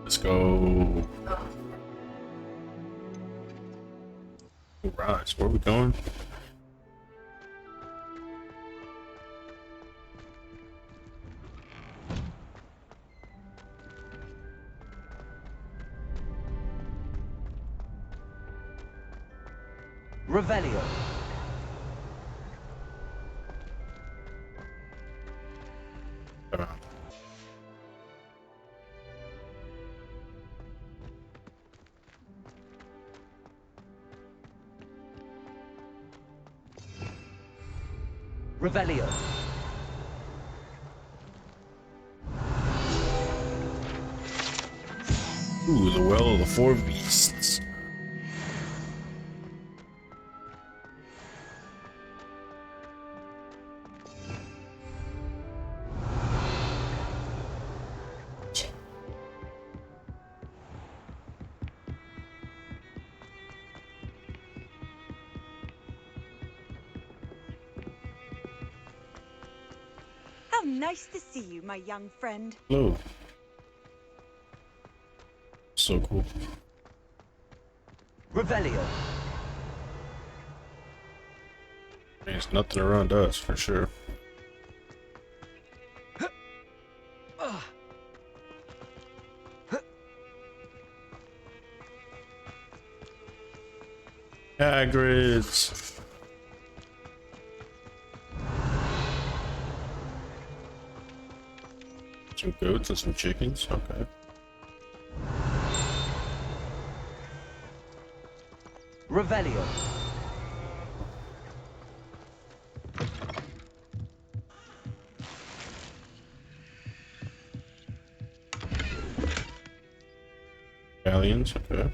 Let's go. Alright, so where are we going? Revelio. Revelio. Ooh, the Well of the Four Beasts. How nice to see you, my young friend. Hello. So cool. Revelio. There's nothing around us for sure. Hagrid's. Some goats and some chickens. Okay. Revelio. Galleons. Okay.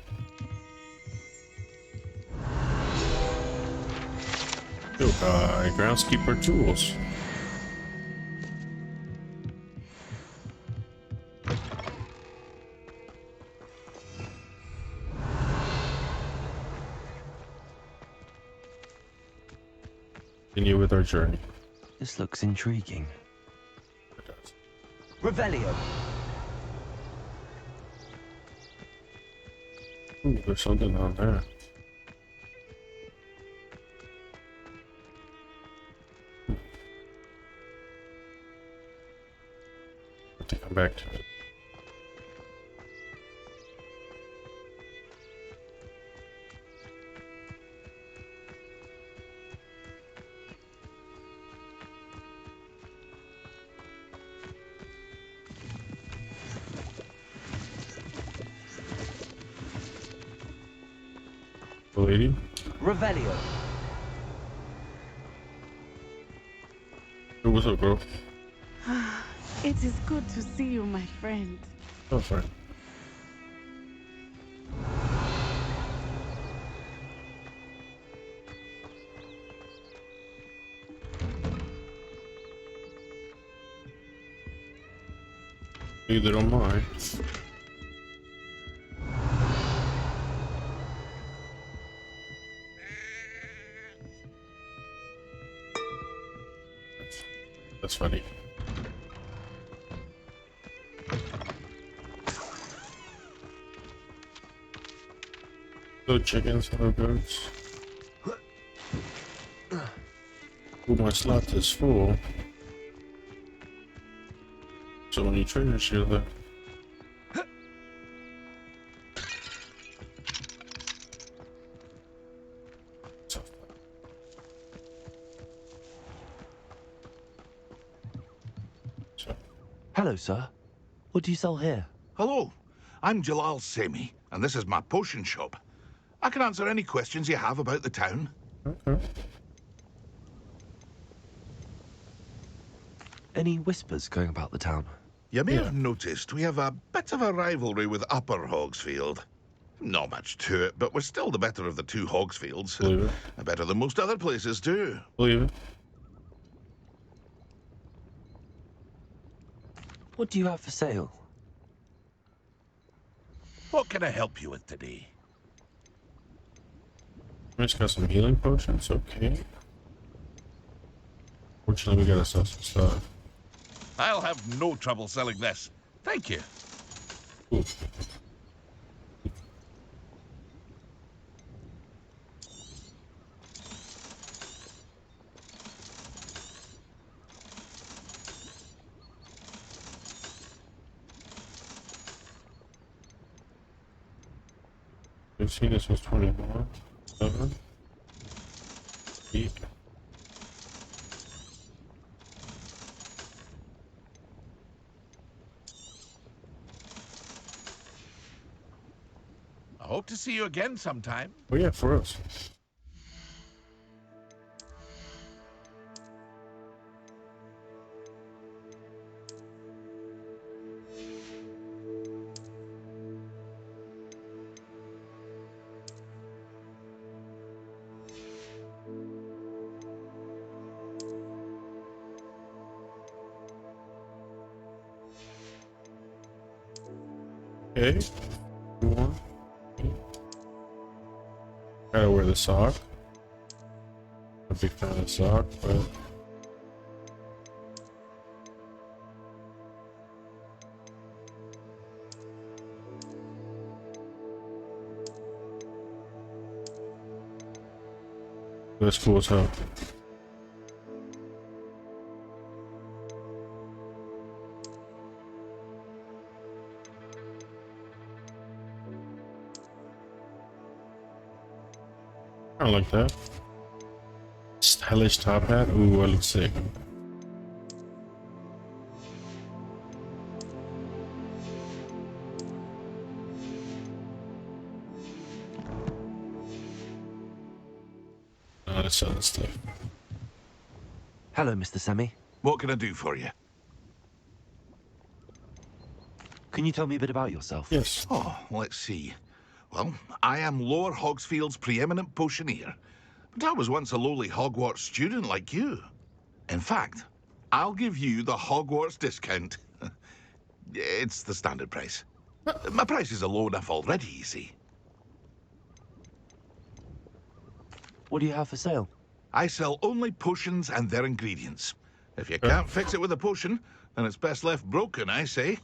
Yokai, groundskeeper tools. Continue with our journey. This looks intriguing. It does. Revelio. Ooh, there's something on there. Have to come back to it. The lady? Revelio. Hey, what's up, girl? It is good to see you, my friend. Oh, fine. Neither don't mind. That's funny. Hello chickens, hello goats. Ooh, my slot is full. So when you turn your shield there. Hello, sir. What do you sell here? Hello, I'm Jalal Semi, and this is my potion shop. I can answer any questions you have about the town. Okay. Any whispers going about the town? You may Yeah. have noticed we have a bit of a rivalry with Upper Hogsfield. Not much to it, but we're still the better of the two Hogsfields. Believe it. Better than most other places, too. Believe it. What do you have for sale? What can I help you with today? I just got some healing potions, okay. Fortunately, we gotta sell some stuff. I'll have no trouble selling this. Thank you. Ooh. This was 21, 7, 8. I hope to see you again sometime. Oh yeah, for us. Okay. 1. Gotta wear the sock. A big fan of the sock, but that's cool as hell. I like that. Stylish top hat. Ooh, I look sick. Let's sell this stuff. Hello, Mr. Sammy. What can I do for you? Can you tell me a bit about yourself? Yes. Oh, let's see. Well, I am Lower Hogsfield's preeminent potioneer, but I was once a lowly Hogwarts student like you. In fact, I'll give you the Hogwarts discount. It's the standard price. My prices are low enough already, you see. What do you have for sale? I sell only potions and their ingredients. If you can't fix it with a potion, then it's best left broken, I say.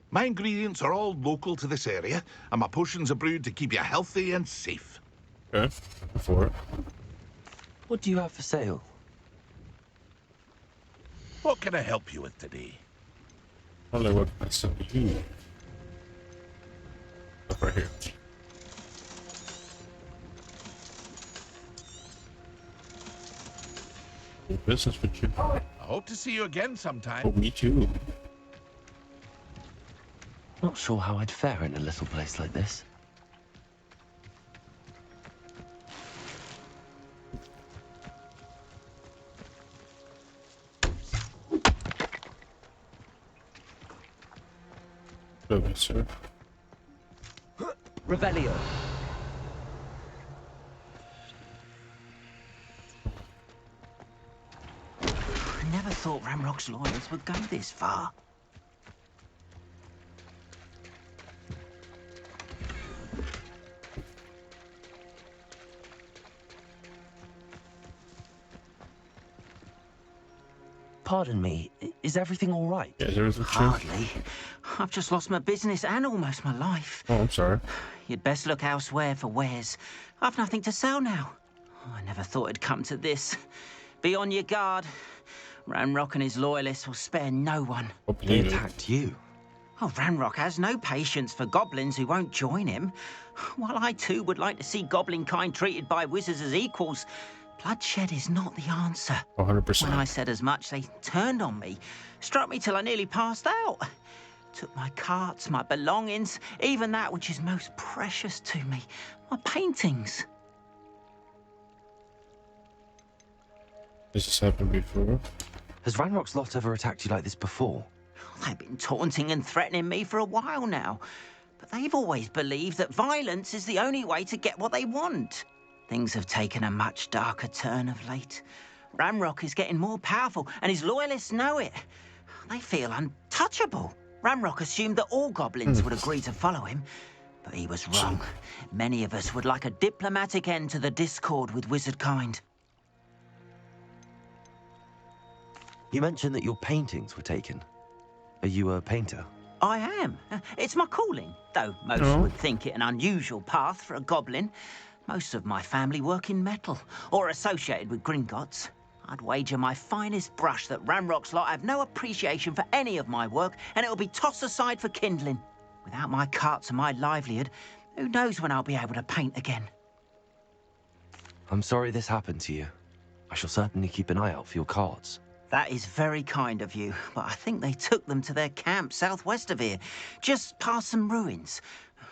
My ingredients are all local to this area, and my potions are brewed to keep you healthy and safe. Okay. For it. What do you have for sale? What can I help you with today? Probably what I sell you. Up right here. Good business with you. I hope to see you again sometime. Oh, me too. Not sure how I'd fare in a little place like this. Okay, sir. Revelio. I never thought Ramrock's lawyers would go this far. Pardon me, is everything all right? Yeah, there's a truth. Hardly. I've just lost my business and almost my life. Oh, I'm sorry. You'd best look elsewhere for wares. I've nothing to sell now. Oh, I never thought it'd come to this. Be on your guard. Ramrock and his loyalists will spare no one. Hope They you need it. attacked you. Oh, Ramrock has no patience for goblins who won't join him. While I too would like to see goblin kind treated by wizards as equals, bloodshed is not the answer. 100%. When I said as much, they turned on me, struck me till I nearly passed out. Took my carts, my belongings, even that which is most precious to me, my paintings. Has this happened before? Has Ranrock's lot ever attacked you like this before? They've been taunting and threatening me for a while now, but they've always believed that violence is the only way to get what they want. Things have taken a much darker turn of late. Ramrock is getting more powerful, and his loyalists know it. They feel untouchable. Ramrock assumed that all goblins would agree to follow him, but he was wrong. Many of us would like a diplomatic end to the discord with wizard kind. You mentioned that your paintings were taken. Are you a painter? I am. It's my calling, though most Oh. would think it an unusual path for a goblin. Most of my family work in metal, or associated with Gringotts. I'd wager my finest brush that Ranrock's lot have no appreciation for any of my work, and it'll be tossed aside for kindling. Without my carts and my livelihood, who knows when I'll be able to paint again? I'm sorry this happened to you. I shall certainly keep an eye out for your carts. That is very kind of you, but I think they took them to their camp southwest of here, just past some ruins.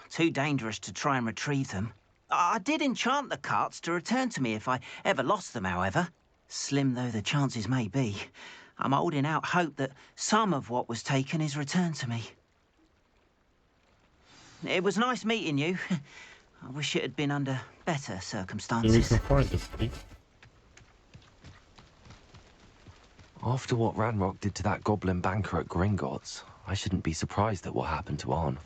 Too dangerous to try and retrieve them. I did enchant the carts to return to me if I ever lost them, however. Slim though the chances may be, I'm holding out hope that some of what was taken is returned to me. It was nice meeting you. I wish it had been under better Then we circumstances. can find it, buddy. After what Ranrock did to that goblin banker at Gringotts, I shouldn't be surprised at what happened to Arn.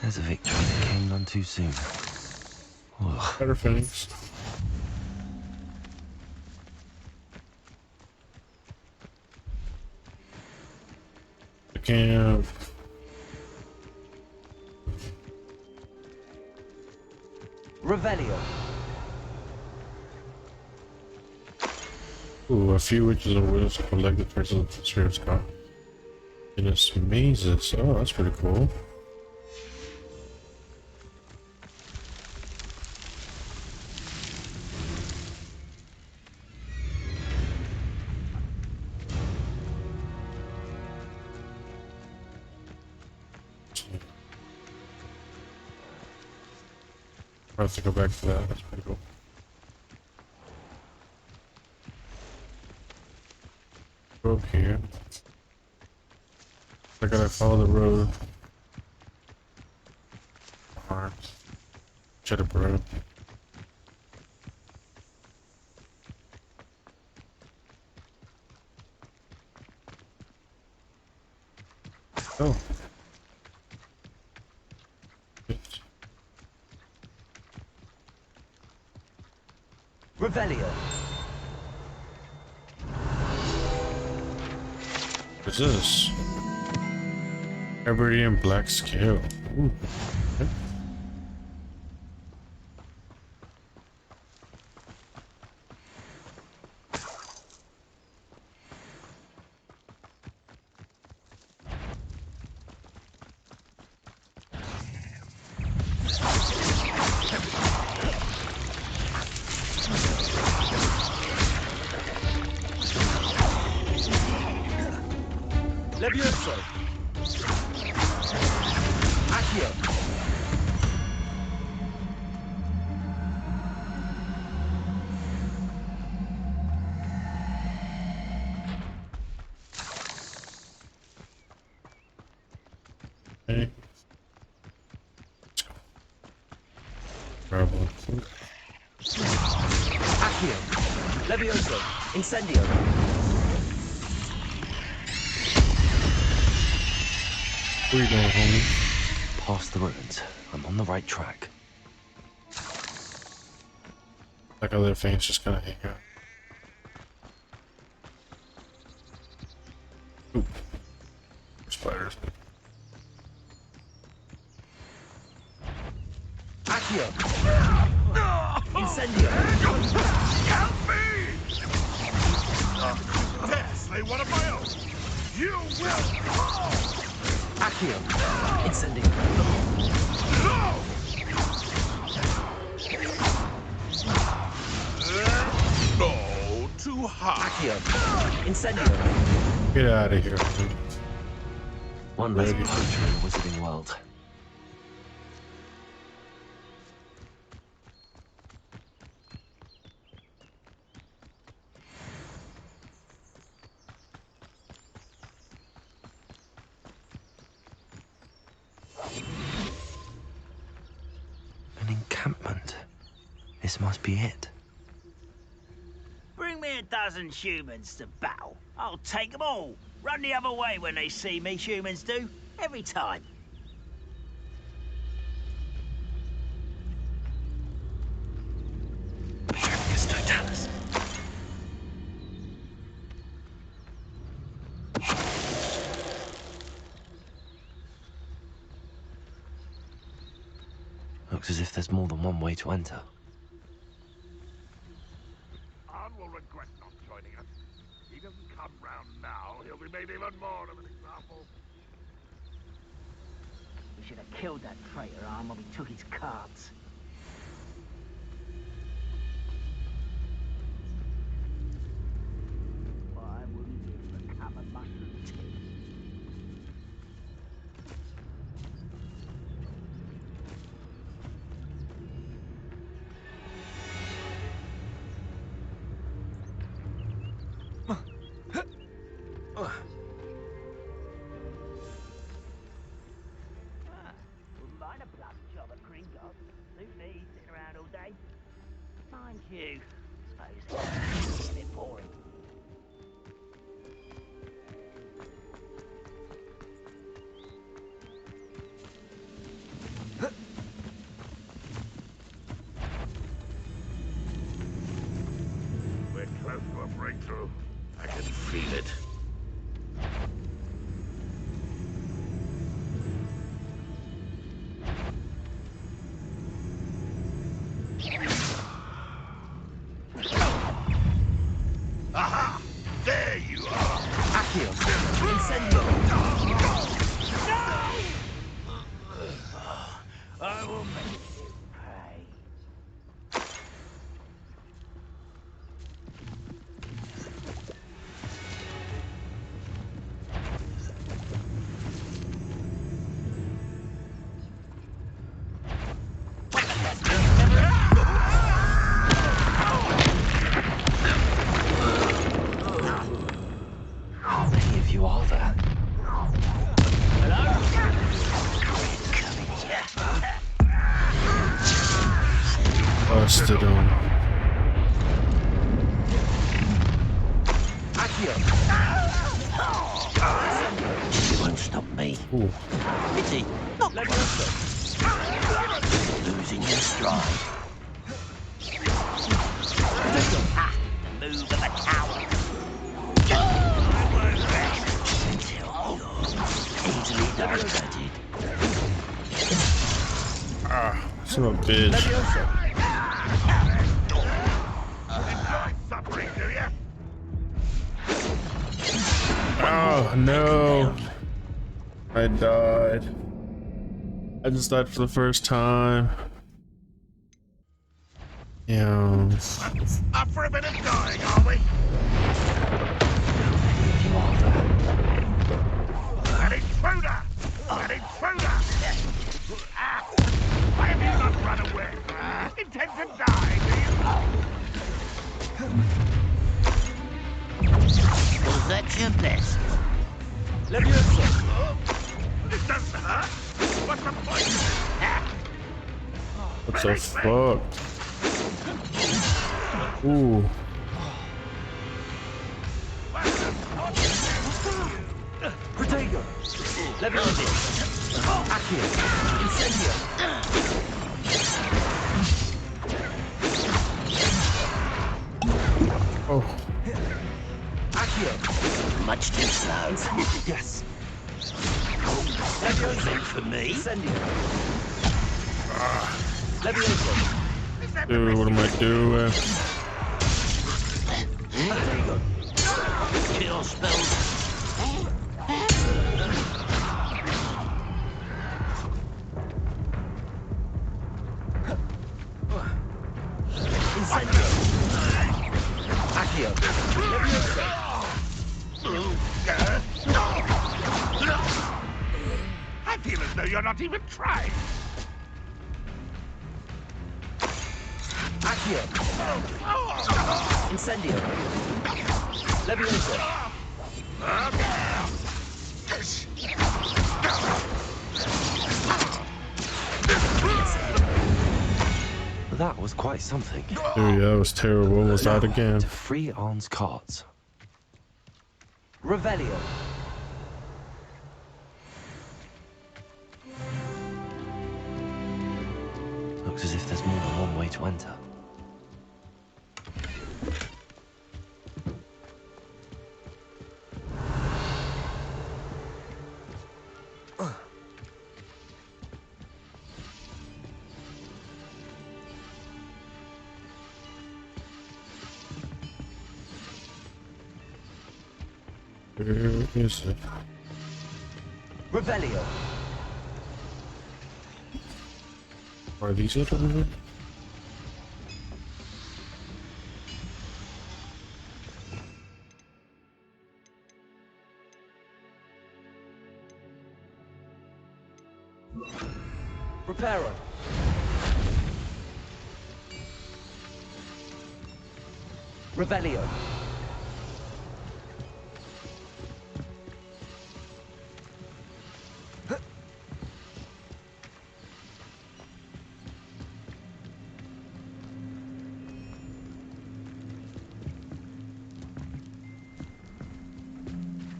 There's a victory that came none too soon. Ugh. Better things. The camp. Revelio. Ooh, a few witches and wizards collect the traces of the spirit's car. In its mazes. Oh, that's pretty cool. I have to go back to that. That's pretty cool. Go up here. I gotta follow the road. Alright. Shut up, road. Oh. Revelio. What's this? Iberian black scale. Ooh. Okay. Levioso. Accio. Okay. Grab one. Accio. Levioso. Incendio. Where you going, homie? Past the ruins. I'm on the right track. Like other things just gonna hang out. Ooh. Spiders. Accio. Incendio. Help me! Yes, they one of my own. You will fall! Accio. Incendio. No! No, too high. Accio. Incendio. Get out of here. One less Ready. poacher in the wizarding world. An encampment. This must be it. Bring me a dozen humans to battle. I'll take them all. Run the other way when they see me, humans do. Every time. Looks as if there's more than one way to enter. Arn will regret not joining us. If he doesn't come round now, he'll be made even more of an example. We should have killed that traitor Arm when we took his cards. Why wouldn't you for a cup of mushroom tea? Wouldn't mind a blood job at Gringotts. Suit me, sitting around all day. Mind you, suppose it's a bit boring. We're close to a breakthrough. I can feel it. Aha! There you are! Accio. Incendio. I will make you pay. How many of you are there? Busted him. Accio. You won't stop me. Ooh. Pity. Not Levioso. losing your stride. Ha! The move of a coward. Until you're easily diverted. Ah, son of a bitch. Levioso. Enjoy suffering, do you? Oh no. I died. I just died for the first time. Yeah. Up for a bit of dying, are we? You are there. An intruder! An intruder! Ah! Why have you not run away? Intend to die, do you? Was that your best? Levioso. This doesn't hurt. What's the point? What the fuck? Ooh. Protego. Levioso. Accio. Incendio. Oh. Accio. Much too slow. Yes. Levioso for me. Incendio. Levioso. Dude, what am I doing? Protego. Kill spells. Incendio. Accio. Levioso. I feel as though you're not even trying. Accio. Incendio. Levioso. That was quite something. Dude, that was terrible. What was that Now, again? to free Arn's carts. Revelio. Looks as if there's more than one way to enter. Where is it? Revelio. Are these it over here? Reparo. Revelio.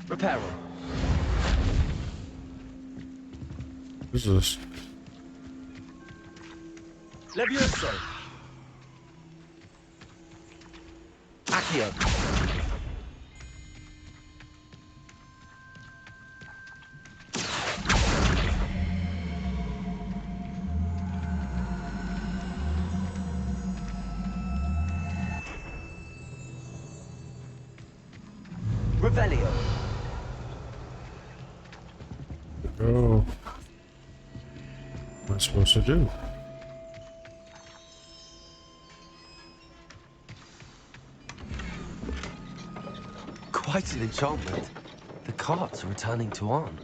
Reparo. What is this? Levioso. Accio. Revelio. Oh. What am I supposed to do? Quite an enchantment. The carts are returning to Arn.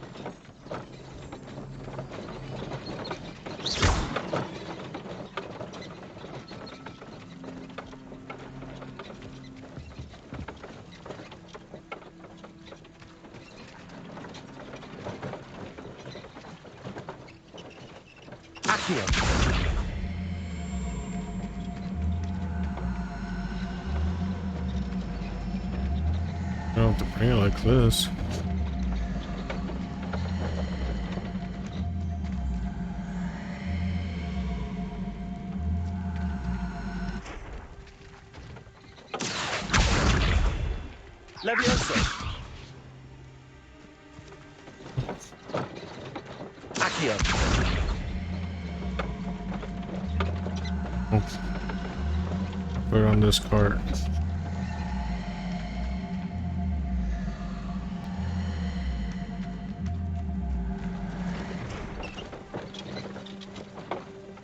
Accio. I don't have to bring it like this. Levioso. Accio. Oh. Put it on this cart.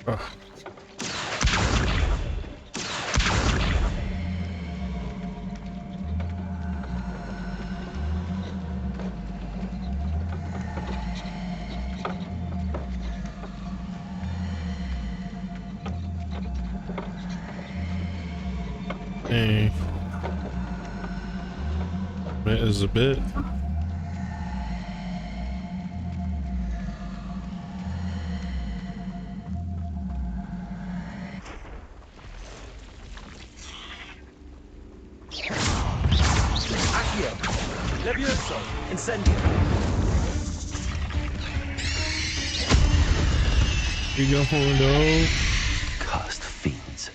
Ugh. Hey. That is a bit. Accio. Levioso. Incendio. You go for no. Cursed fiends.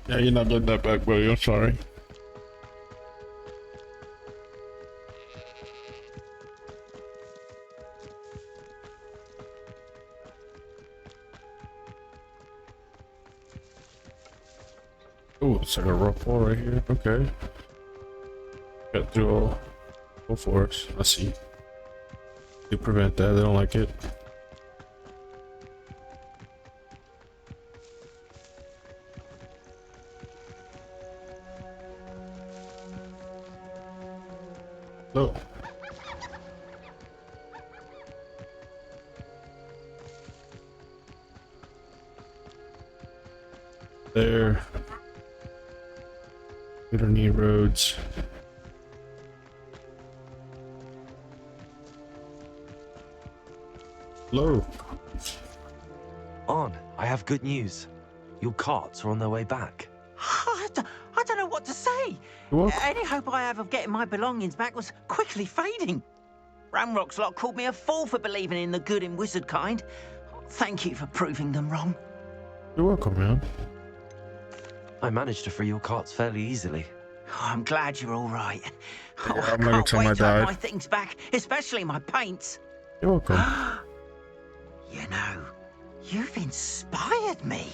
Yeah, you're not getting that back, buddy. I'm sorry. Oh, it's like a rough wall right here. Okay. Got through all floors. I see. You prevent that. They don't like it. No. There. We don't need roads. Hello. On, I have good news. Your carts are on their way back. I don't know what to say. You're welcome. Any hope I have of getting my belongings back was quickly fading. Ramrock's lot called me a fool for believing in the good in wizard kind. Thank you for proving them wrong. You're welcome, man. I managed to free your carts fairly easily. Oh, I'm glad you're all right. Oh, Yeah, I I'm gonna can't tell wait my to have dad. my things back, especially my paints. You're welcome. You know, you've inspired me.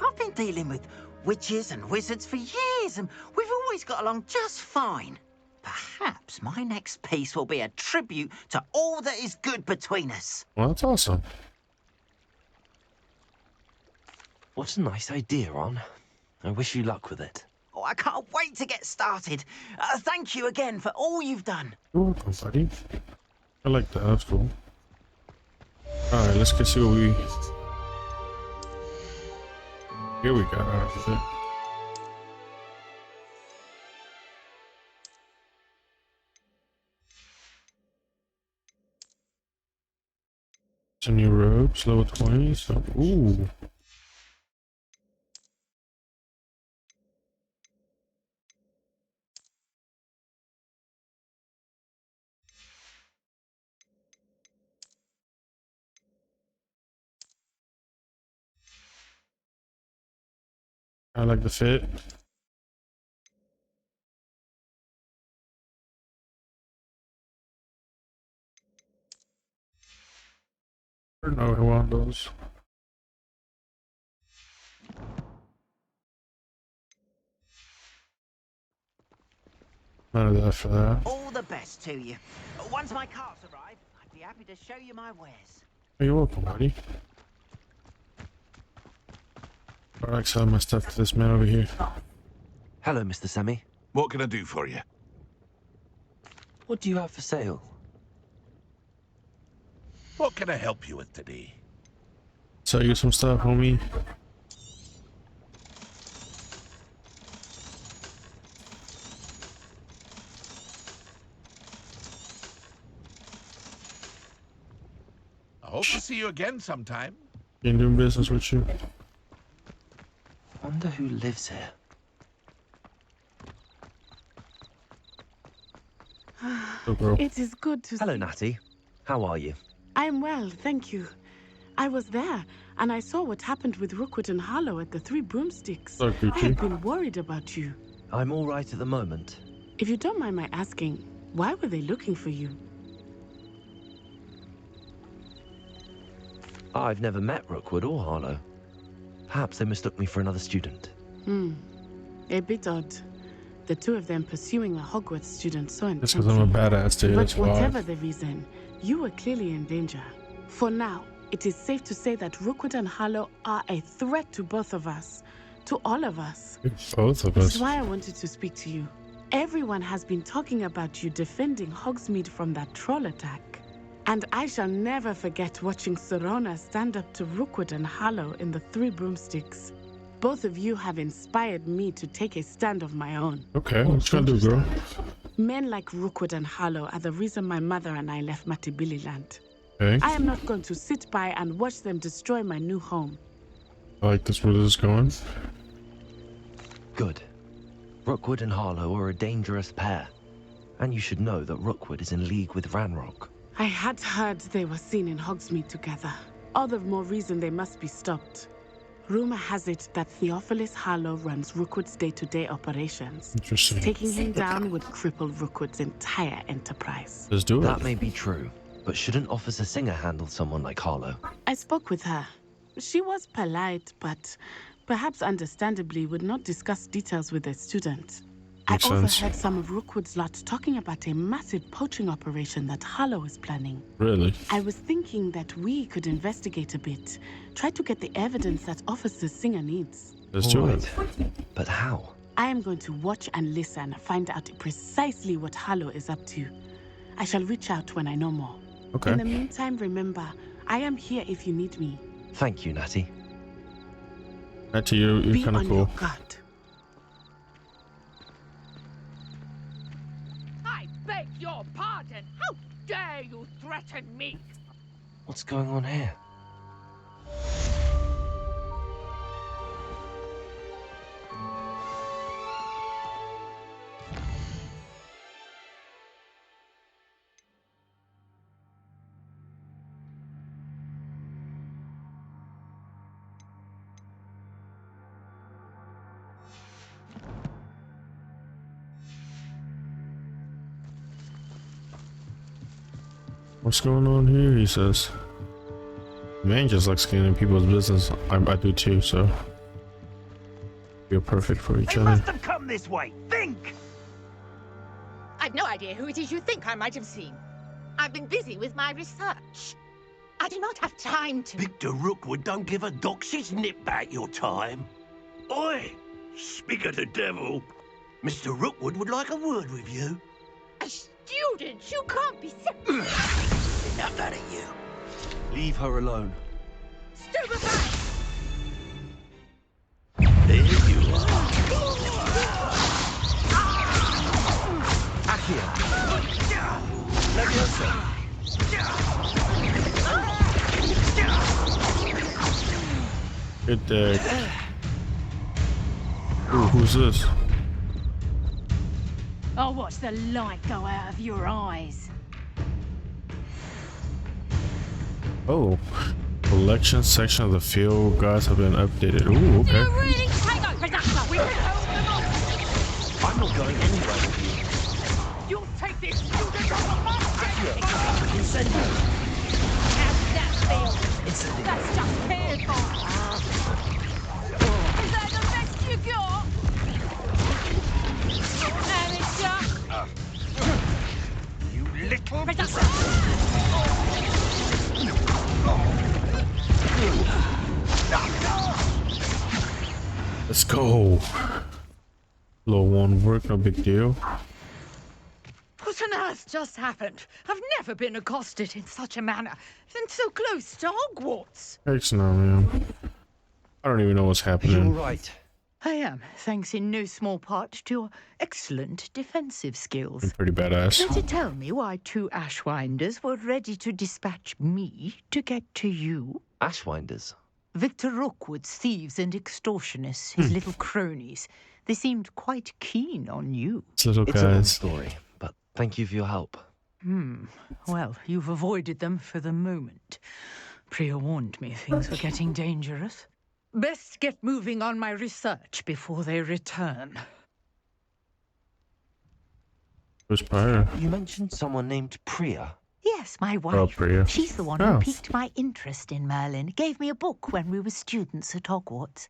I've been dealing with witches and wizards for years, and we've always got along just fine. Perhaps my next piece will be a tribute to all that is good between us. Well, that's awesome. What a nice idea, On. I wish you luck with it. Oh, I can't wait to get started. Thank you again for all you've done. You're welcome, buddy. I like that. That's cool. Alright, let's go see what we... Here we got out of it. Some new robes, level 20, so... Ooh. I like the fit. I don't know who want those. None of that for that. All the best to you. Once my carts arrive, I'd be happy to show you my wares. Oh, you're welcome, buddy. I like selling my stuff to this man over here. Hello, Mr. Semi. What can I do for you? What do you have for sale? What can I help you with today? Sell you some stuff, homie. I hope to see you again sometime. Been doing business with you. Wonder who lives here. So, bro. It is good to Hello, see. Natty. How are you? I'm well, thank you. I was there, and I saw what happened with Rookwood and Harlow at the Three Broomsticks. So, I had Gucci. been worried about you. I'm all right at the moment. If you don't mind my asking, why were they looking for you? I've never met Rookwood or Harlow. Perhaps they mistook me for another student. A bit odd. The two of them pursuing a Hogwarts student so Just because I'm a badass dude, But that's why. whatever the reason, you were clearly in danger. For now, it is safe to say that Rookwood and Harlow are a threat to both of us. To all of us. Both of Which us. is why I wanted to speak to you. Everyone has been talking about you defending Hogsmeade from that troll attack. And I shall never forget watching Serona stand up to Rookwood and Harlow in the Three Broomsticks. Both of you have inspired me to take a stand of my own. Okay, what you gonna do, girl? Men like Rookwood and Harlow are the reason my mother and I left Matibili land. Okay. I am not going to sit by and watch them destroy my new home. I like this where this is going. Good. Rookwood and Harlow are a dangerous pair. And you should know that Rookwood is in league with Ranrock. I had heard they were seen in Hogsmeade together. All the more reason they must be stopped. Rumor has it that Theophilus Harlow runs Rookwood's day-to-day operations. Interesting. Taking him down would cripple Rookwood's entire enterprise. Let's do it. That may be true, but shouldn't Officer Singer handle someone like Harlow? I spoke with her. She was polite, but perhaps understandably would not discuss details with a student. Makes I sense. overheard some of Rookwood's lot talking about a massive poaching operation that Harlow is planning. Really? I was thinking that we could investigate a bit, try to get the evidence that Officer Singer needs. Let's do All it. right. But how? I am going to watch and listen, find out precisely what Harlow is up to. I shall reach out when I know more. Okay. In the meantime, remember, I am here if you need me. Thank you, Natty. Back to you. You're Be kind of on cool. your guard. I beg your pardon. How dare you threaten me? What's going on here? What's going on here? He says. Man just likes getting in people's business. I do too, so you're perfect for each They other. must have come this way. Think! I've no idea who it is you think I might have seen. I've been busy with my research. I do not have time to... Victor Rookwood don't give a doxy's nip back your time. Oi! Speak of the devil. Mr. Rookwood would like a word with you. A student? You can't be so... Enough out of you. Leave her alone. Stupefy! There you are. Accio. Levioso. Good day. Ooh, who's this? I'll watch the light go out of your eyes. Oh, collection section of the field guides have been updated. Ooh, okay. You really take over, Doctor! We can hold them off! I'm not going anywhere with you. You'll take this student off of my Accio. Incendio. How's that feel? Incendio. That's just painful! Is that the best you got? Amateur! You little... Let's go. Low one work, no big deal. What on earth just happened? I've never been accosted in such a manner, and so close to Hogwarts. Thanks now, man. I don't even know what's happening. right. I am, thanks in no small part to your excellent defensive I'm skills. pretty badass. Better tell me why two Ashwinders were ready to dispatch me to get to you. Ashwinders? Victor Rookwood's thieves and extortionists, his little cronies. They seemed quite keen on you. It's little It's a long guys. story, but thank you for your help. Well, you've avoided them for the moment. Priya warned me things were getting dangerous. Best get moving on my research before they return. Who's Prior? You mentioned someone named Priya. Yes, my wife. Oh, Priya. She's the one Oh. who piqued my interest in Merlin. Gave me a book when we were students at Hogwarts.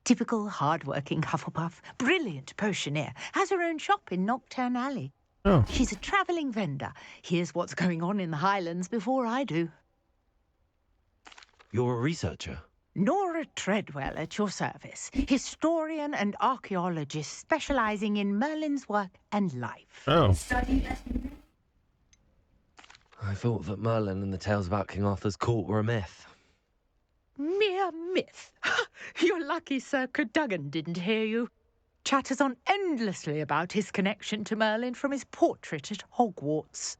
Typical hard-working Hufflepuff. Brilliant potioneer. Has her own shop in Knockturn Alley. Oh, She's a travelling vendor. Here's what's going on in the Highlands before I do. You're a researcher. Nora Treadwell at your service. Historian and archaeologist specialising in Merlin's work and life. oh. I thought that Merlin and the tales about King Arthur's court were a myth. Mere myth. You're lucky Sir Cadogan didn't hear you. Chatters on endlessly about his connection to Merlin from his portrait at Hogwarts.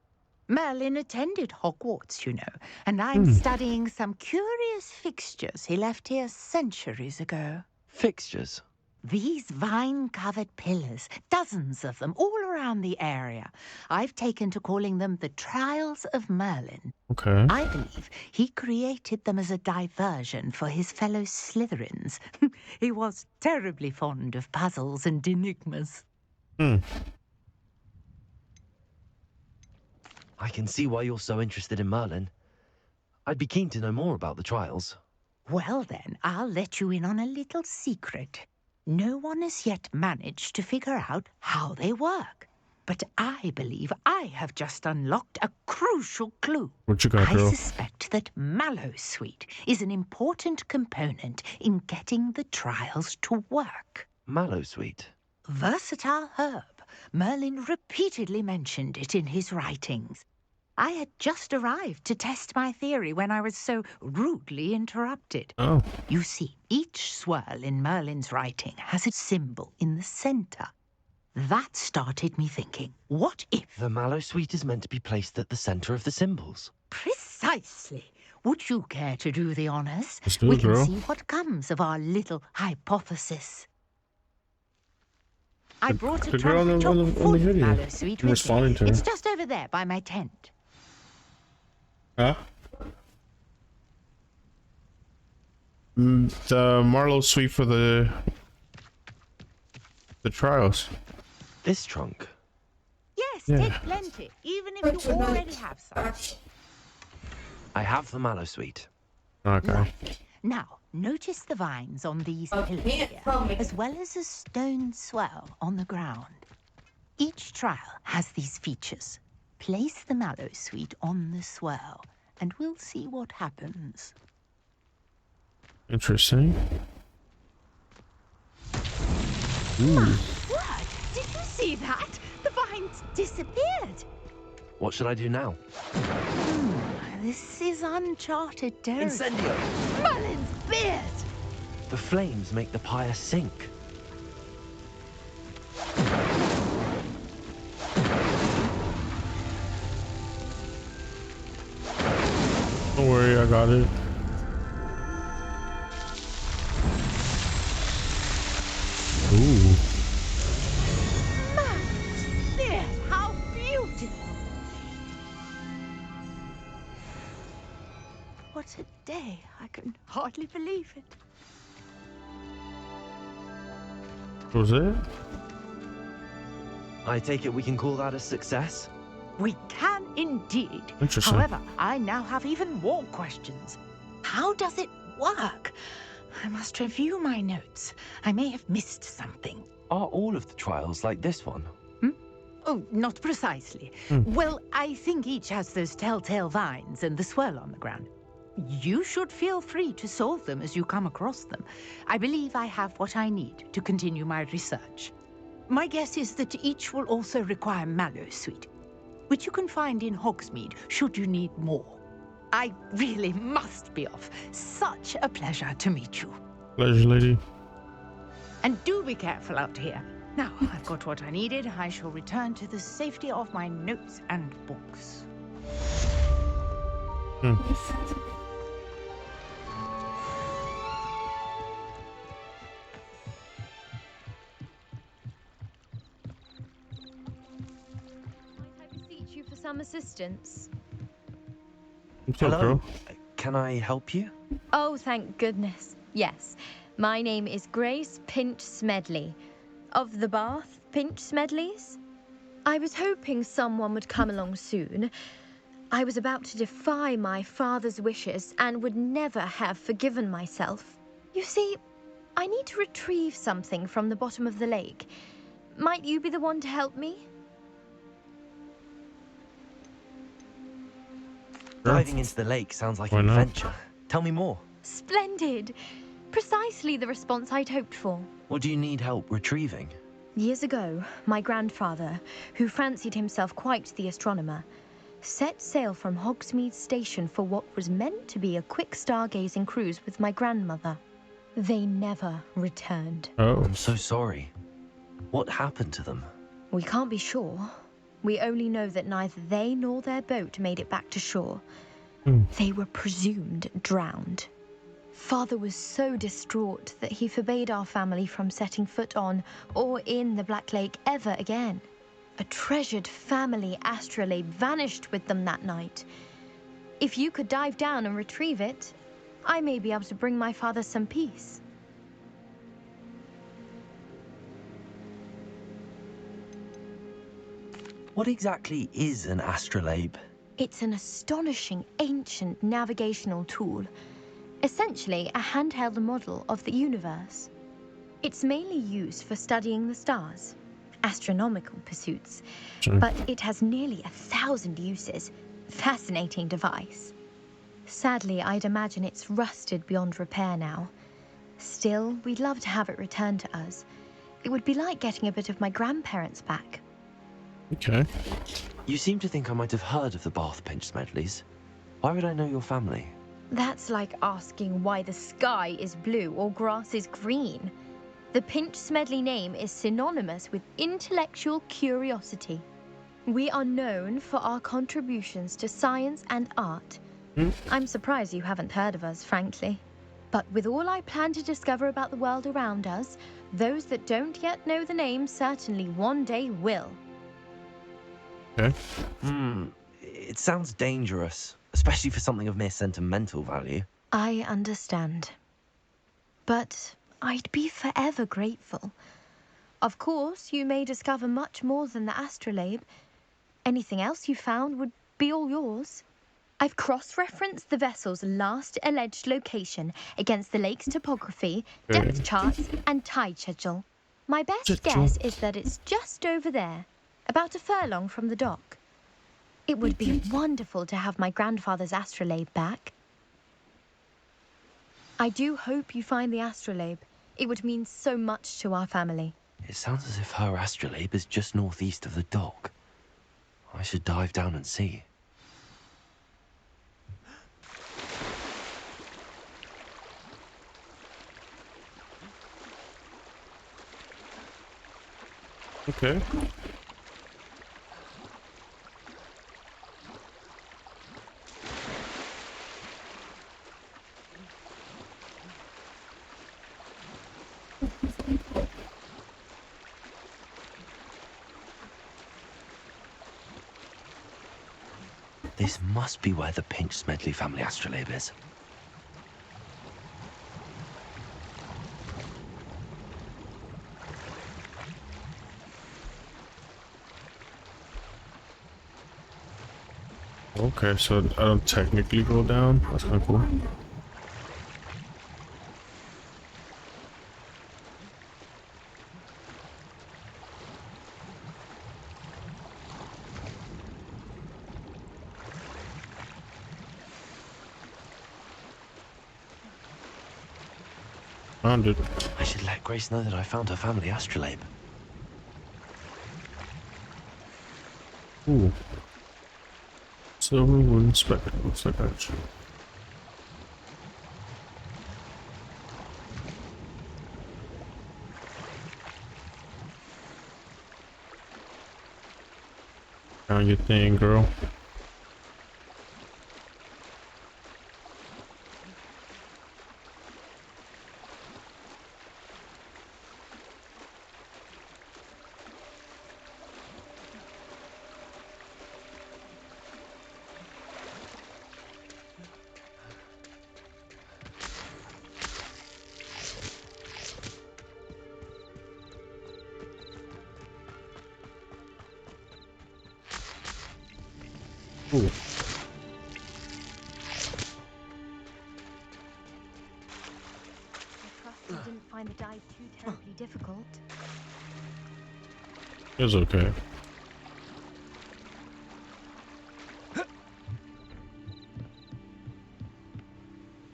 Merlin attended Hogwarts, you know, and I'm studying some curious fixtures he left here centuries ago. Fixtures? These vine-covered pillars, dozens of them, all around the area. I've taken to calling them the Trials of Merlin. Okay. I believe he created them as a diversion for his fellow Slytherins. He was terribly fond of puzzles and enigmas. Hmm. I can see why you're so interested in Merlin. I'd be keen to know more about the trials. Well then, I'll let you in on a little secret. No one has yet managed to figure out how they work. But I believe I have just unlocked a crucial clue. What you got, I girl? suspect that mallowsweet is an important component in getting the trials to work. Mallowsweet. Versatile herb. Merlin repeatedly mentioned it in his writings. I had just arrived to test my theory when I was so rudely interrupted. Oh, You see, each swirl in Merlin's writing has a symbol in the center. That started me thinking, what if... The Mallowsweet is meant to be placed at the center of the symbols. Precisely. would you care to do the honors? Let's do We it, can girl. see what comes of our little hypothesis. I brought a The girl trunk on the, chock on the, on full the of video. mallow sweet I'm with me. responding to her. It's just over there by my tent. Huh? The Marlowe suite for the trials. This trunk. Yes, Yeah. take plenty, even if you already have some. I have the mallow sweet. Okay. Right. Now, notice the vines on these pillars here, as well as a stone swell on the ground. Each trial has these features. Place the mallow sweet on the swell, and we'll see what happens. Interesting. My word! Did you see that? The vines disappeared. What should I do now? This is uncharted territory. Incendio! Merlin's beard! The flames make the pyre sink. Don't worry, I got it. Ooh. Merlin's beard! How beautiful! What a day. I can hardly believe it. Was it? I take it we can call that a success? We can indeed. Interesting. However, I now have even more questions. How does it work? I must review my notes. I may have missed something. Are all of the trials like this one? Oh, not precisely. Well, I think each has those telltale vines and the swirl on the ground. You should feel free to solve them as you come across them. I believe I have what I need to continue my research. My guess is that each will also require mallow sweet, which you can find in Hogsmeade should you need more. I really must be off. Such a pleasure to meet you. Pleasure, lady. And do be careful out here. Now, I've got what I needed. I shall return to the safety of my notes and books. I beseech you for some assistance. What's up, girl? Can I help you? Oh, thank goodness. Yes. My name is Grace Pinch Smedley. Of the Bath Pinch Smedleys? I was hoping someone would come along soon. I was about to defy my father's wishes and would never have forgiven myself. You see, I need to retrieve something from the bottom of the lake. Might you be the one to help me? Diving into the lake sounds like Why an not? adventure. Tell me more. Splendid! Precisely the response I'd hoped for. What do you need help retrieving? Years ago, my grandfather, who fancied himself quite the astronomer, set sail from Hogsmeade Station for what was meant to be a quick stargazing cruise with my grandmother. They never returned. Oh. I'm so sorry. What happened to them? We can't be sure. We only know that neither they nor their boat made it back to shore. They were presumed drowned. Father was so distraught that he forbade our family from setting foot on or in the Black Lake ever again. A treasured family astrolabe vanished with them that night. If you could dive down and retrieve it, I may be able to bring my father some peace. What exactly is an astrolabe? It's an astonishing ancient navigational tool. Essentially, a handheld model of the universe. It's mainly used for studying the stars, astronomical pursuits, but it has nearly 1,000 uses. Fascinating device. Sadly, I'd imagine it's rusted beyond repair now. Still, we'd love to have it returned to us. It would be like getting a bit of my grandparents back. Okay. You seem to think I might have heard of the Bath Pinch Smedleys. Why would I know your family? That's like asking why the sky is blue or grass is green. The Pinch Smedley name is synonymous with intellectual curiosity. We are known for our contributions to science and art, I'm surprised you haven't heard of us, frankly. But with all I plan to discover about the world around us, those that don't yet know the name certainly one day will. Okay. It sounds dangerous, especially for something of mere sentimental value. I understand. But I'd be forever grateful. Of course, you may discover much more than the astrolabe. Anything else you found would be all yours. I've cross-referenced the vessel's last alleged location against the lake's topography, depth charts, and tide schedule. My best guess is that it's just over there, about a furlong from the dock. It would be wonderful to have my grandfather's astrolabe back. I do hope you find the astrolabe. It would mean so much to our family. It sounds as if her astrolabe is just northeast of the dock. I should dive down and see. Okay. This must be where the Pinch Smedley family astrolabe is. Okay, so I don't technically go down. That's kind of cool. Found it. I should let Grace know that I found her family astrolabe. Ooh. Silver wooden spectacles, I got you. Found your thing, girl. Ooh. I trust you didn't find the dive too terribly difficult. It's okay.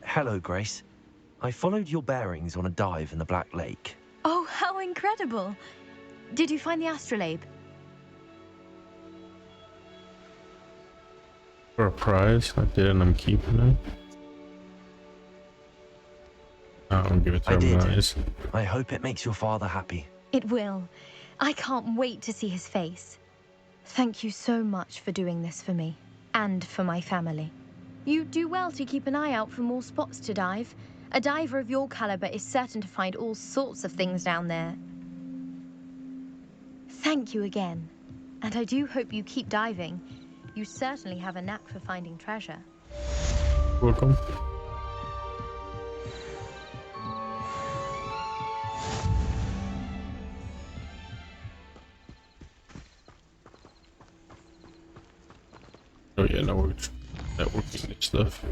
Hello, Grace. I followed your bearings on a dive in the Black Lake. Oh, how incredible! Did you find the astrolabe? For a prize, I did, and I'm keeping it. I don't give it to I him, did. guys. I hope it makes your father happy. It will. I can't wait to see his face. Thank you so much for doing this for me, and for my family. You do well to keep an eye out for more spots to dive. A diver of your caliber is certain to find all sorts of things down there. Thank you again. And I do hope you keep diving. You certainly have a knack for finding treasure. Welcome. Oh yeah, no, we're networking and stuff.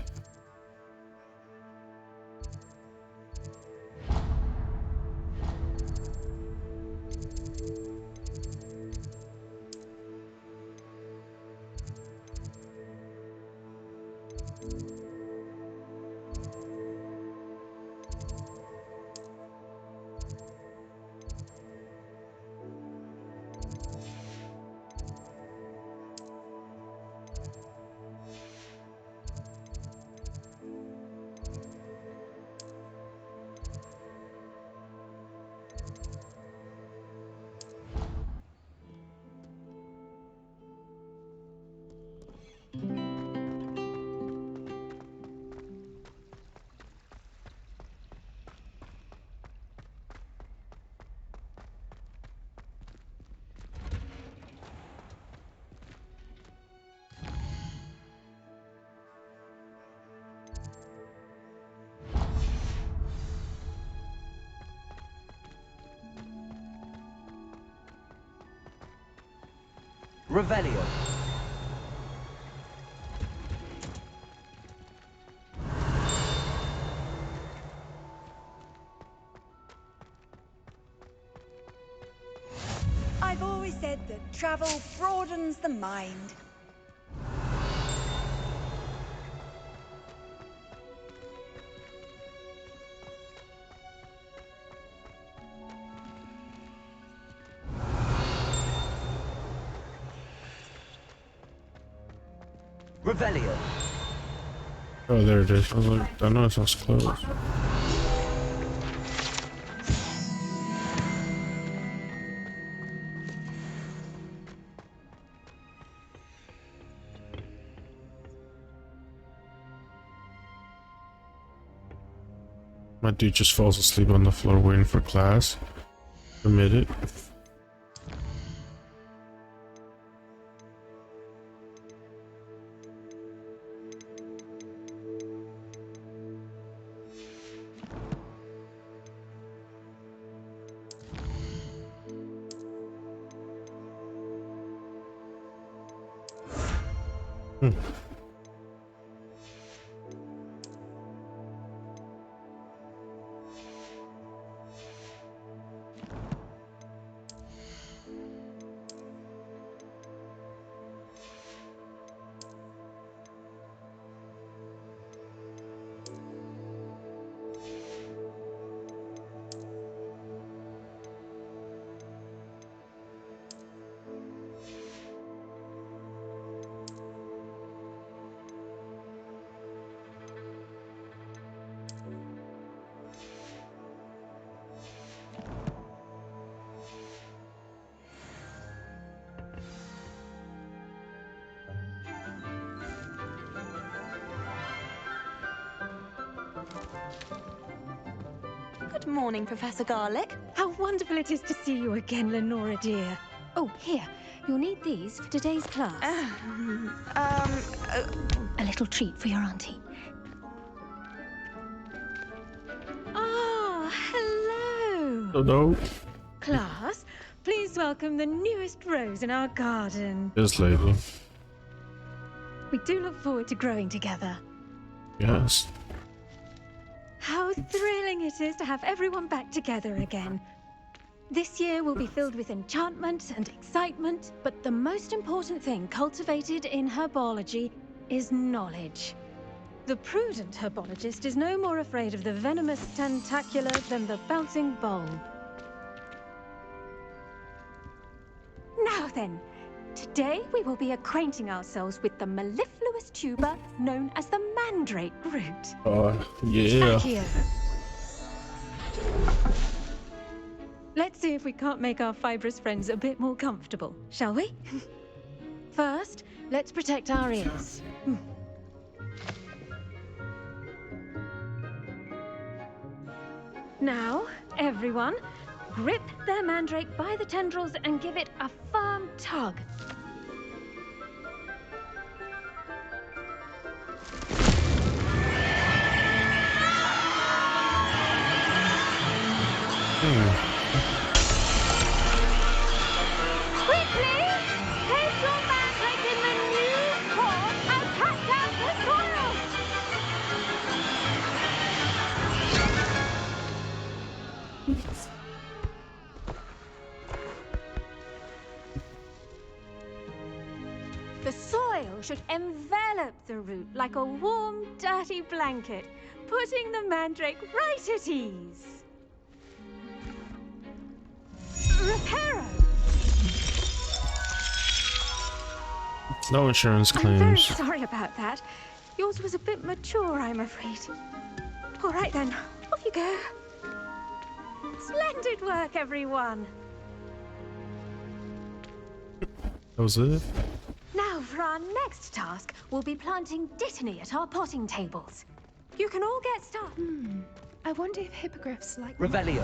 Revelio. I've always said that travel broadens the mind. Revelio. Oh, there it is. I was like, I know it sounds close. My dude just falls asleep on the floor waiting for class. Admit it. Good morning, Professor Garlick. How wonderful it is to see you again, Lenora dear. Oh, here. You'll need these for today's class. A little treat for your auntie. Ah, hello. Hello. Class, please welcome the newest rose in our garden. This lady. We do look forward to growing together. Yes. How thrilling it is to have everyone back together again. This year will be filled with enchantment and excitement, but the most important thing cultivated in herbology is knowledge. The prudent herbologist is no more afraid of the venomous tentacular than the bouncing bulb. Now then, today we will be acquainting ourselves with the mellifluous tuber known as the mandrake root. Yeah. Back here. Let's see if we can't make our fibrous friends a bit more comfortable, shall we? First, let's protect our ears. Now, everyone, grip their mandrake by the tendrils and give it a firm tug. Quickly! Place your mandrake in the new pot and cast out the soil! The soil should envelop the root like a warm, dirty blanket, putting the mandrake right at ease. Reparo! No insurance I'm very claims. sorry about that. Yours was a bit mature, I'm afraid. All right then, off you go. Splendid work, everyone. That was it? Now for our next task, we'll be planting dittany at our potting tables. You can all get started. I wonder if hippogriffs like... Revelio.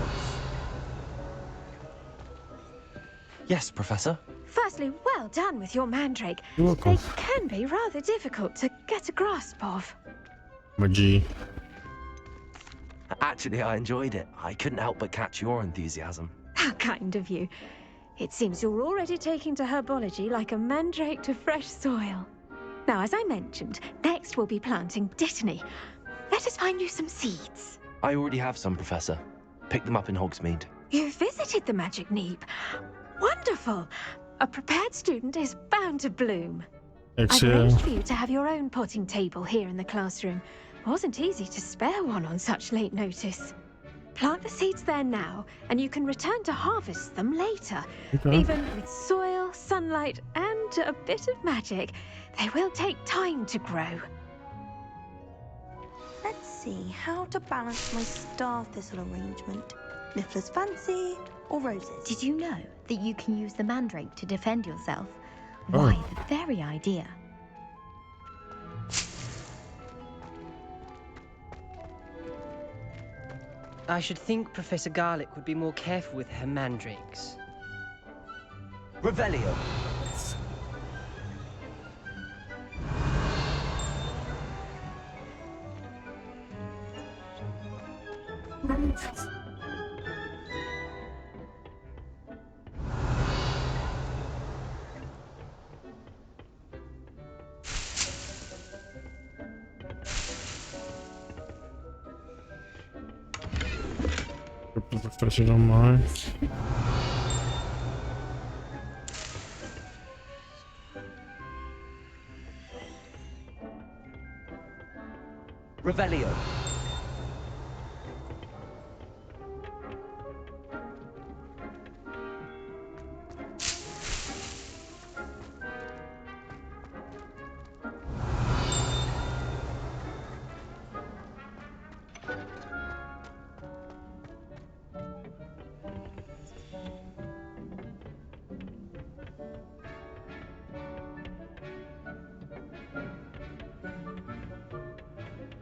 Yes, Professor? Firstly, well done with your mandrake. You're welcome. They can be rather difficult to get a grasp of. My G. Actually, I enjoyed it. I couldn't help but catch your enthusiasm. How kind of you. It seems you're already taking to herbology like a mandrake to fresh soil. Now, as I mentioned, next we'll be planting dittany. Let us find you some seeds. I already have some, Professor. Pick them up in Hogsmeade. You visited the Magic Neep. Wonderful! A prepared student is bound to bloom. I've arranged for you to have your own potting table here in the classroom. It wasn't easy to spare one on such late notice. Plant the seeds there now, and you can return to harvest them later. Okay. Even with soil, sunlight, and a bit of magic, they will take time to grow. Let's see how to balance my star thistle arrangement. Niffler's fancy or roses? Did you know that you can use the mandrake to defend yourself? Oh. Why, the very idea. I should think Professor Garlick would be more careful with her mandrakes. Revelio. The professor don't mind. Revelio.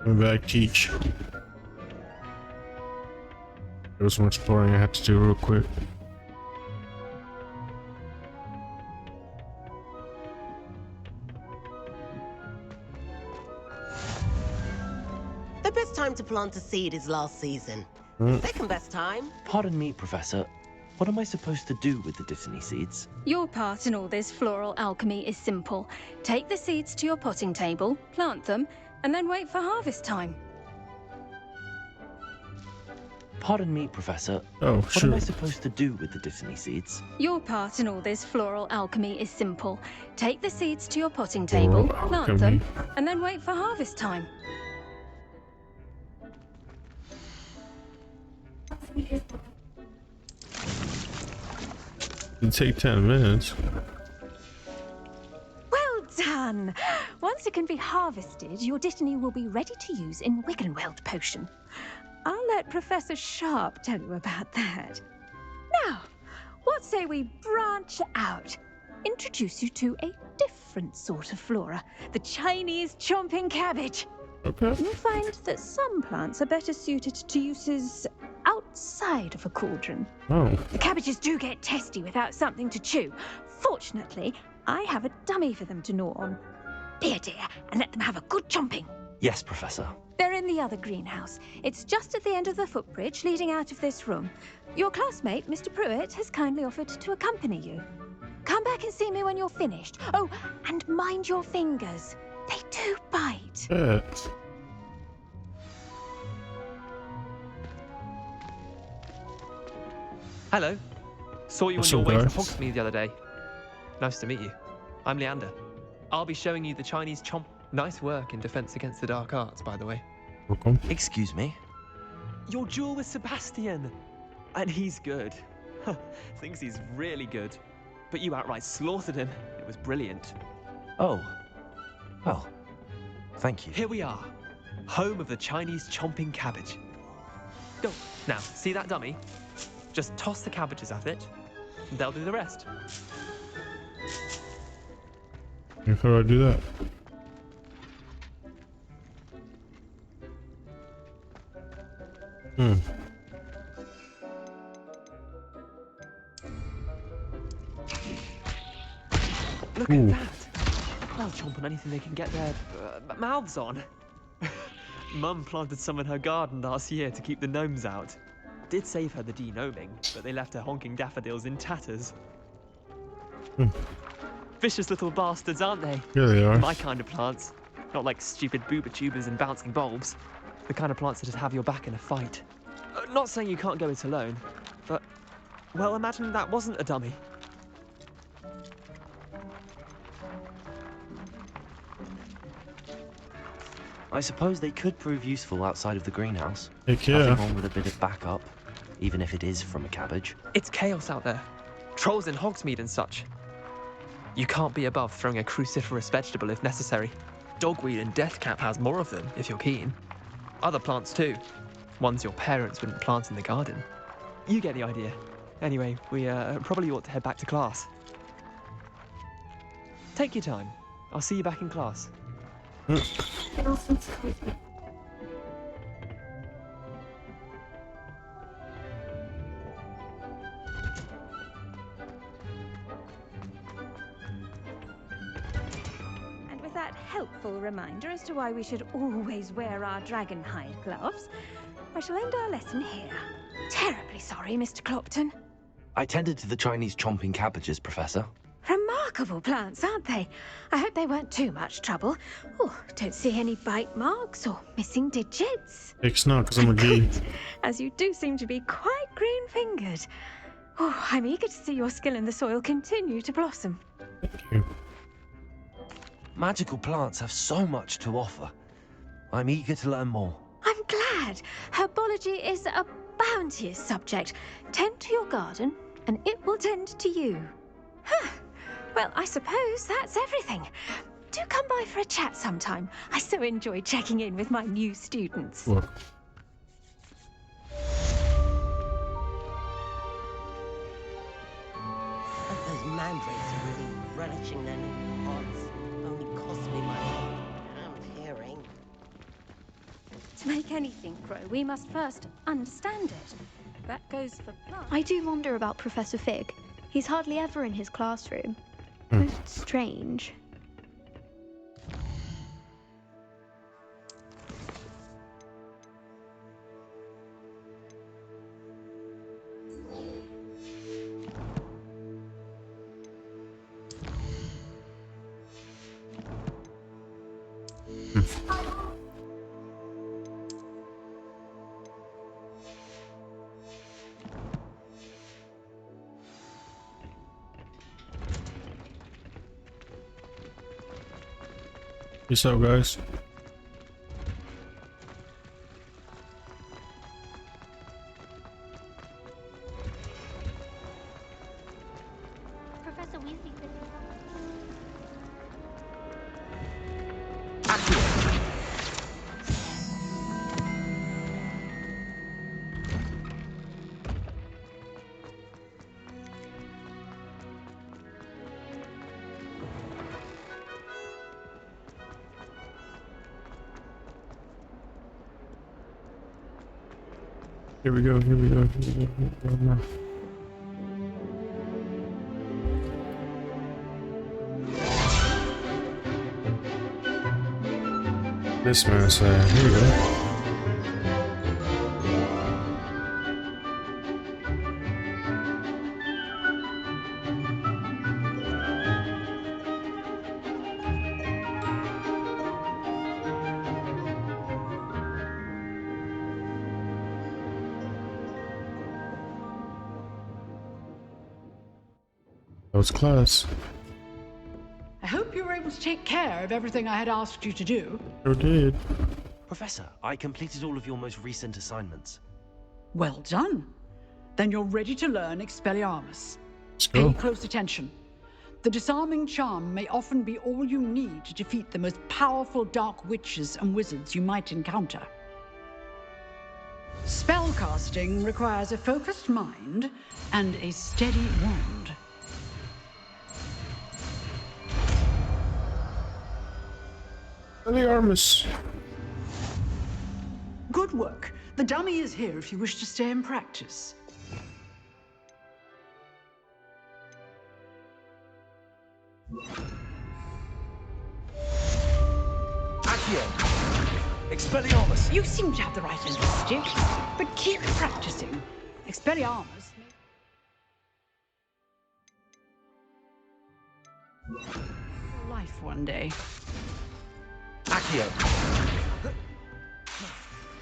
Maybe I teach. There was some exploring I had to do real quick. The best time to plant a seed is last season. Second best time. Pardon me, Professor. What am I supposed to do with the dittany seeds? Your part in all this floral alchemy is simple. Take the seeds to your potting table, plant them, and then wait for harvest time. Pardon me, Professor. Oh, What am I supposed to do with the dittany seeds? Your part in all this floral alchemy is simple. Take the seeds to your potting table, Floral plant them, alchemy. and then wait for harvest time. It'd take 10 minutes. Well done! Once it can be harvested, your dittany will be ready to use in Wiggenweld potion. I'll let Professor Sharp tell you about that. Now, what say we branch out? Introduce you to a different sort of flora, the Chinese chomping cabbage. Okay. You'll find that some plants are better suited to uses outside of a cauldron. Oh. The cabbages do get testy without something to chew. Fortunately, I have a dummy for them to gnaw on. Dear, and let them have a good chomping. Yes, Professor. They're in the other greenhouse. It's just at the end of the footbridge leading out of this room. Your classmate, Mr. Pruitt, has kindly offered to accompany you. Come back and see me when you're finished. Oh, and mind your fingers. They do bite. Yeah. Hello. Saw you on What's your up, way to guys? Hogsmeade the other day. Nice to meet you. I'm Leander. I'll be showing you the Chinese chomp. Nice work in Defense Against the Dark Arts, by the way. Welcome. Excuse me? Your duel with Sebastian. And he's good. Thinks he's really good. But you outright slaughtered him. It was brilliant. Oh. Well, thank you. Here we are. Home of the Chinese chomping cabbage. Go. Now, see that dummy? Just toss the cabbages at it. And they'll do the rest. How do I do that? Look at that. They'll chomp on anything they can get their mouths on. Mum planted some in her garden last year to keep the gnomes out. Did save her the de-gnoming, but they left her honking daffodils in tatters. Vicious little bastards, aren't they? Yeah, they are. My kind of plants. Not like stupid booba tubers and bouncing bulbs. The kind of plants that just have your back in a fight. Not saying you can't go it alone, but, well, imagine that wasn't a dummy. I suppose they could prove useful outside of the greenhouse. Heck yeah. Nothing wrong with a bit of backup, even if it is from a cabbage. It's chaos out there. Trolls in Hogsmeade and such. You can't be above throwing a cruciferous vegetable if necessary. Dogweed and deathcap has more of them, if you're keen. Other plants too. Ones your parents wouldn't plant in the garden. You get the idea. Anyway, we probably ought to head back to class. Take your time. I'll see you back in class. And with that helpful reminder as to why we should always wear our dragon hide gloves, I shall end our lesson here. Terribly sorry, Mr. Clopton. I tended to the Chinese chomping cabbages, Professor. Remarkable plants, aren't they? I hope they weren't too much trouble. Oh, don't see any bite marks or missing digits. It's not, because I'm a G. As you do seem to be quite green-fingered. Oh, I'm eager to see your skill in the soil continue to blossom. Thank you. Magical plants have so much to offer. I'm eager to learn more. I'm glad. Herbology is a bounteous subject. Tend to your garden, and it will tend to you. Huh. Well, I suppose that's everything. Do come by for a chat sometime. I so enjoy checking in with my new students. Look. Those mandrakes are really relishing their new pots. Only cost me my damn hearing. To make anything grow, we must first understand it. That goes for plants. I do wonder about Professor Fig. He's hardly ever in his classroom. Most strange. Peace out, guys. Professor Weasley said Here we go, here we go, here we go, here we go now. This man said, here we go. That was class. I hope you were able to take care of everything I had asked you to do. Sure did. Professor, I completed all of your most recent assignments. Well done. Then you're ready to learn Expelliarmus. Let's go. Pay close attention. The disarming charm may often be all you need to defeat the most powerful dark witches and wizards you might encounter. Spellcasting requires a focused mind and a steady wand. Expelliarmus. Good work. The dummy is here if you wish to stay and practice. Accio! Expelliarmus! You seem to have the right instinct, but keep practicing. Expelliarmus. Life one day. Accio.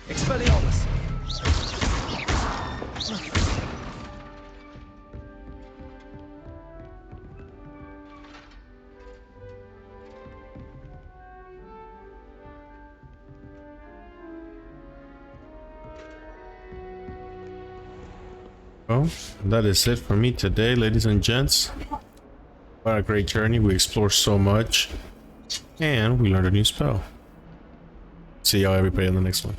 Expelliarmus. Well, that is it for me today, ladies and gents. What a great journey. We explored so much and we learned a new spell. See y'all everybody in the next one.